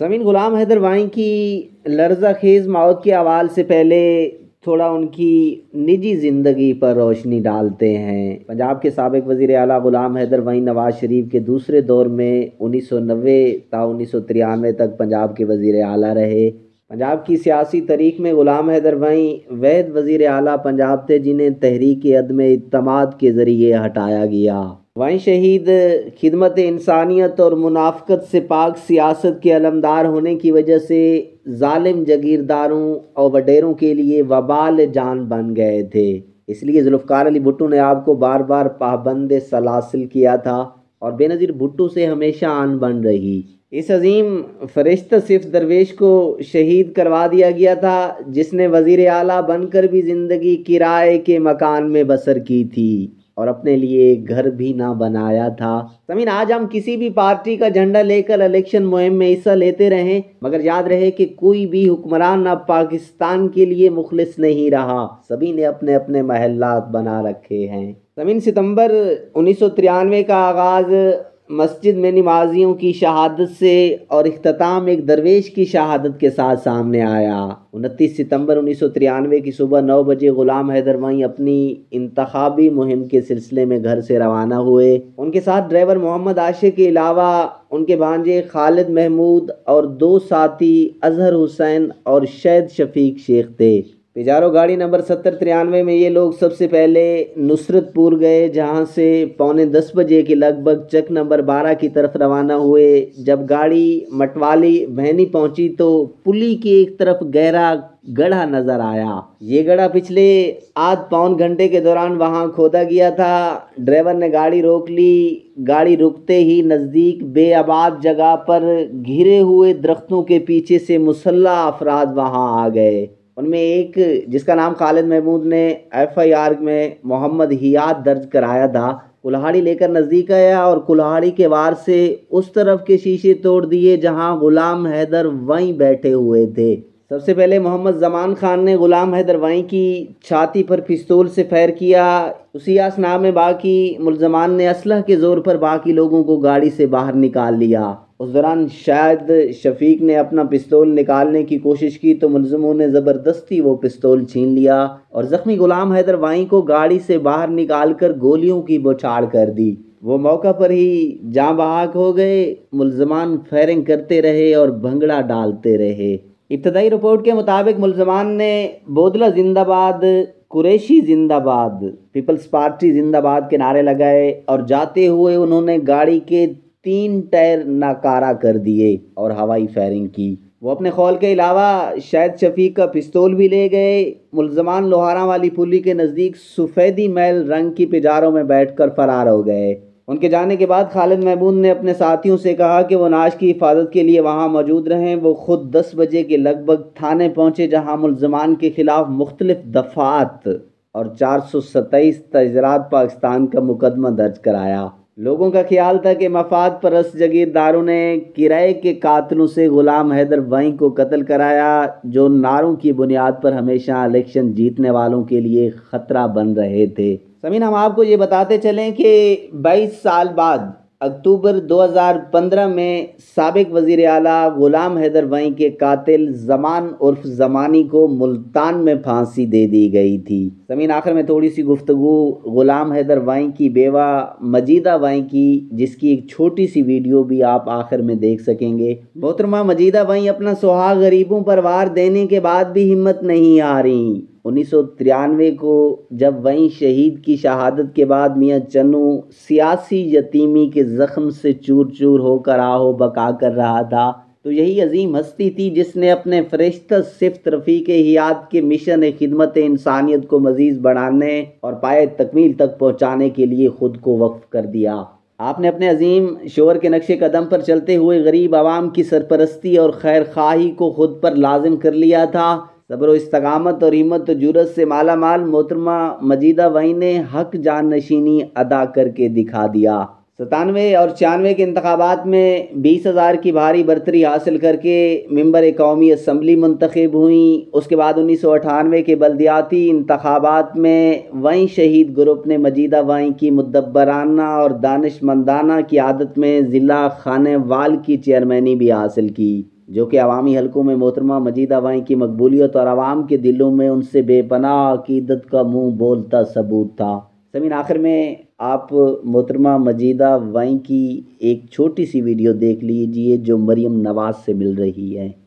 سمین، غلام حیدر وائیں کی لرزہ خیز موت کے احوال سے پہلے تھوڑا ان کی نجی زندگی پر روشنی ڈالتے ہیں۔ پنجاب کے سابق وزیر اعلیٰ غلام حیدر وائیں نواز شریف کے دوسرے دور میں 1990 تا 1993 تک پنجاب کے وزیر اعلیٰ رہے۔ پنجاب کی سیاسی تاریخ میں غلام حیدر وائیں واحد وزیر اعلیٰ پنجاب تھے جنہیں تحریک عدم اعتماد کے ذریعے ہٹایا گیا۔ وائیں شہید خدمت انسانیت اور منافقت سے پاک سیاست کے علمدار ہونے کی وجہ سے ظالم جاگیرداروں اور وڈیروں کے لیے وبال جان بن گئے تھے۔ اس لیے ذوالفقار علی بھٹو نے آپ کو بار بار پابند سلاسل کیا تھا اور بے نظیر بھٹو سے ہمیشہ آن بن رہی۔ اس عظیم فرشتہ صف درویش کو شہید کروا دیا گیا تھا جس نے وزیر اعلیٰ بن کر بھی زندگی کرائے کے مکان میں بسر کی تھی اور اپنے لیے گھر بھی نہ بنایا تھا۔ سمین، آج ہم کسی بھی پارٹی کا جھنڈا لے کر الیکشن مہم میں حصہ لیتے رہیں، مگر یاد رہے کہ کوئی بھی حکمران اب پاکستان کے لیے مخلص نہیں رہا۔ سبھی نے اپنے اپنے محلات بنا رکھے ہیں۔ سمین، ستمبر 1993 کا آغاز مسجد میں نمازیوں کی شہادت سے اور اختتام ایک درویش کی شہادت کے ساتھ سامنے آیا۔ 29 ستمبر 1993 کی صبح 9 بجے غلام حیدر وائیں اپنی انتخابی مہم کے سلسلے میں گھر سے روانہ ہوئے۔ ان کے ساتھ ڈرائیور محمد عاشق کے علاوہ ان کے بھانجے خالد محمود اور 2 ساتھی اظہر حسین اور شہد شفیق شیخ تھے۔ پیجارو گاڑی نمبر 7093 میں یہ لوگ سب سے پہلے نصرت پور گئے، جہاں سے 9:45 بجے کے لگ بھگ چک نمبر 12 کی طرف روانہ ہوئے۔ جب گاڑی مٹوالی بھینی پہنچی تو پلی کی ایک طرف گہرا گڑھا نظر آیا۔ یہ گڑھا پچھلے آدھ پون گھنٹے کے دوران وہاں کھودا گیا تھا۔ ڈرائیور نے گاڑی روک لی۔ گاڑی رکتے ہی نزدیک بے آباد جگہ پر گھرے ہوئے درختوں کے پیچھے سے مسلح افراد وہاں آ گئے۔ ان میں ایک جس کا نام خالد محمود نے FIR میں محمد حیات درج کرایا تھا، کلہاڑی لے کر نزدیک آیا اور کلہاڑی کے وار سے اس طرف کے شیشے توڑ دیے جہاں غلام حیدر وائیں بیٹھے ہوئے تھے۔ سب سے پہلے محمد زمان خان نے غلام حیدر وائیں کی چھاتی پر پستول سے فائر کیا۔ اسی اثناء میں باقی ملزمان نے اسلحہ کے زور پر باقی لوگوں کو گاڑی سے باہر نکال لیا۔ اس دوران شاید شفیق نے اپنا پستول نکالنے کی کوشش کی تو ملزموں نے زبردستی وہ پستول چھین لیا اور زخمی غلام حیدر وائیں کو گاڑی سے باہر نکال کر گولیوں کی بوچھاڑ کر دی۔ وہ موقع پر ہی جاں بحق ہو گئے۔ ملزمان فائرنگ کرتے رہے اور بھنگڑا ڈالتے رہے۔ ابتدائی رپورٹ کے مطابق ملزمان نے بودلہ زندہ باد، قریشی زندہ باد، پیپلز پارٹی زندہ باد کے نعرے لگائے اور جاتے ہوئے انہوں نے گاڑی کے 3 ٹائر ناکارہ کر دیے اور ہوائی فائرنگ کی۔ وہ اپنے خول کے علاوہ شاہد شفیق کا پستول بھی لے گئے۔ ملزمان لوہارا والی پلی کے نزدیک سفیدی میل رنگ کی پیجاروں میں بیٹھ کر فرار ہو گئے۔ ان کے جانے کے بعد خالد محمود نے اپنے ساتھیوں سے کہا کہ وہ نعش کی حفاظت کے لیے وہاں موجود رہیں۔ وہ خود 10 بجے کے لگ بھگ تھانے پہنچے جہاں ملزمان کے خلاف مختلف دفعات اور 427 تجرات پاکستان کا مقدمہ درج کرایا۔ لوگوں کا خیال تھا کہ مفاد پرست جاگیرداروں نے کرائے کے قاتلوں سے غلام حیدر وائیں کو قتل کرایا جو نعروں کی بنیاد پر ہمیشہ الیکشن جیتنے والوں کے لیے خطرہ بن رہے تھے۔ سمین، ہم آپ کو یہ بتاتے چلیں کہ 22 سال بعد اکتوبر 2015 میں سابق وزیر اعلیٰ غلام حیدر وائیں کے قاتل زمان عرف زمانی کو ملتان میں پھانسی دے دی گئی تھی۔ سمین، آخر میں تھوڑی سی گفتگو غلام حیدر وائیں کی بیوہ مجیدہ وائیں کی، جس کی ایک چھوٹی سی ویڈیو بھی آپ آخر میں دیکھ سکیں گے۔ محترمہ مجیدہ وائیں اپنا سہاگ غریبوں پر وار دینے کے بعد بھی ہمت نہیں ہاریں۔ 1993 کو جب وائیں شہید کی شہادت کے بعد میاں چنو سیاسی یتیمی کے زخم سے چور چور ہو کر آہو بقا کر رہا تھا تو یہی عظیم ہستی تھی جس نے اپنے فرشتہ صفت رفیق حیات کے مشن خدمت انسانیت کو مزید بڑھانے اور پائے تکمیل تک پہنچانے کے لیے خود کو وقف کر دیا۔ آپ نے اپنے عظیم شعور کے نقش قدم پر چلتے ہوئے غریب عوام کی سرپرستی اور خیر خواہی کو خود پر لازم کر لیا تھا۔ صبر و استقامت اور ہمت و جرأت سے مالا مال محترمہ مجیدہ وائیں نے حق جان نشینی ادا کر کے دکھا دیا۔ 97 اور 96 کے انتخابات میں 20,000 کی بھاری برتری حاصل کر کے ممبر قومی اسمبلی منتخب ہوئیں۔ اس کے بعد 1998 کے بلدیاتی انتخابات میں وائیں شہید گروپ نے مجیدہ وائیں کی مدبرانہ اور دانشمندانہ قیادت میں ضلع خانہ وال کی چیئرمینی بھی حاصل کی۔ جو کہ عوامی حلقوں میں محترمہ مجیدہ وائیں کی مقبولیت اور عوام کے دلوں میں ان سے بے پناہ عقیدت کا منہ بولتا ثبوت تھا۔ سامعین، آخر میں آپ محترمہ مجیدہ وائیں کی ایک چھوٹی سی ویڈیو دیکھ لیجئے جو مریم نواز سے مل رہی ہے۔